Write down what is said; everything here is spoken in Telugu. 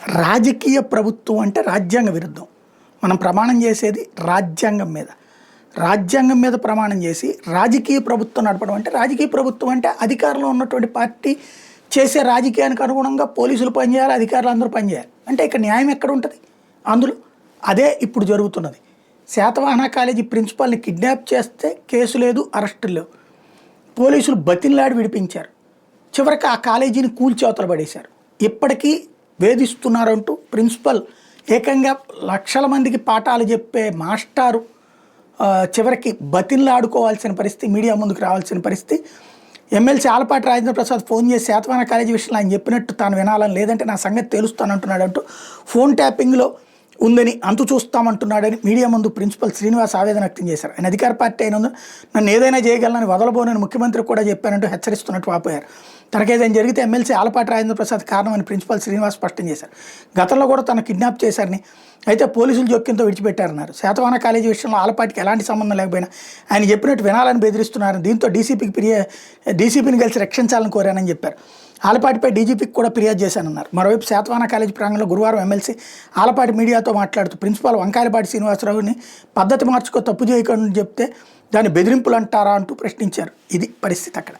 రాజకీయ ప్రభుత్వం అంటే రాజ్యాంగ విరుద్ధం. మనం ప్రమాణం చేసేది రాజ్యాంగం మీద. రాజ్యాంగం మీద ప్రమాణం చేసి రాజకీయ ప్రభుత్వం నడపడం అంటే, రాజకీయ ప్రభుత్వం అంటే అధికారంలో ఉన్నటువంటి పార్టీ చేసే రాజకీయానికి అనుగుణంగా పోలీసులు పనిచేయాలి, అధికారులు అందరూ పనిచేయాలి. అంటే ఇక్కడ న్యాయం ఎక్కడ ఉంటుంది అందులో? అదే ఇప్పుడు జరుగుతున్నది. శాతవాహన కాలేజీ ప్రిన్సిపాల్ని కిడ్నాప్ చేస్తే కేసు లేదు, అరెస్టులు లేవు. పోలీసులు బతిన్లాడి విడిపించారు. చివరికి ఆ కాలేజీని కూల్చేవతల పడేశారు. ఇప్పటికీ వేధిస్తున్నారంటూ ప్రిన్సిపల్ ఏకంగా లక్షల మందికి పాఠాలు చెప్పే మాస్టారు చివరికి బతిన్లాడుకోవాల్సిన పరిస్థితి, మీడియా ముందుకు రావాల్సిన పరిస్థితి. ఎమ్మెల్సీ ఆలపాటి రాజేంద్ర ప్రసాద్ ఫోన్ చేసి శాతవాహన కాలేజీ విషయంలో ఆయన చెప్పినట్టు తాను వినాలని, లేదంటే నా సంగతి తెలుస్తానంటున్నాడంటూ ఫోన్ ట్యాపింగ్లో ఉందని అంతు చూస్తామంటున్నాడని మీడియా ముందు ప్రిన్సిపల్ శ్రీనివాస్ ఆవేదన వ్యక్తం చేశారు. ఆయన అధికార పార్టీ అయినందున నన్ను ఏదైనా చేయగలనని వదలబోనని ముఖ్యమంత్రికి కూడా చెప్పానంటూ హెచ్చరిస్తున్నట్టు వాపోయారు. తనకేదైనా జరిగితే ఎమ్మెల్సీ ఆలపాటి రాజేంద్ర ప్రసాద్ కారణమని ప్రిన్సిపల్ శ్రీనివాస్ స్పష్టం చేశారు. గతంలో కూడా తను కిడ్నాప్ చేశారని, అయితే పోలీసులు జోక్యంతో విడిచిపెట్టారన్నారు. శాతవాహన కాలేజీ విషయంలో ఆలపాటికి ఎలాంటి సంబంధం లేకపోయినా ఆయన చెప్పినట్టు వినాలని బెదిరిస్తున్నారని, దీంతో డీసీపీని కలిసి రక్షించాలని కోరానని చెప్పారు. ఆలపాటిపై డీజీపీకి కూడా ఫిర్యాదు చేశానన్నారు. మరోవైపు శాతవాహన కాలేజీ ప్రాంగణంలో గురువారం ఎమ్మెల్సీ ఆలపాటి మీడియాతో మాట్లాడుతూ ప్రిన్సిపాల్ వంకాయలపాటి శ్రీనివాసరావుని పద్ధతి మార్చుకో, తప్పు చేయకుండా చెప్తే దాన్ని బెదిరింపులు అంటారా అంటూ ప్రశ్నించారు. ఇది పరిస్థితి అక్కడ.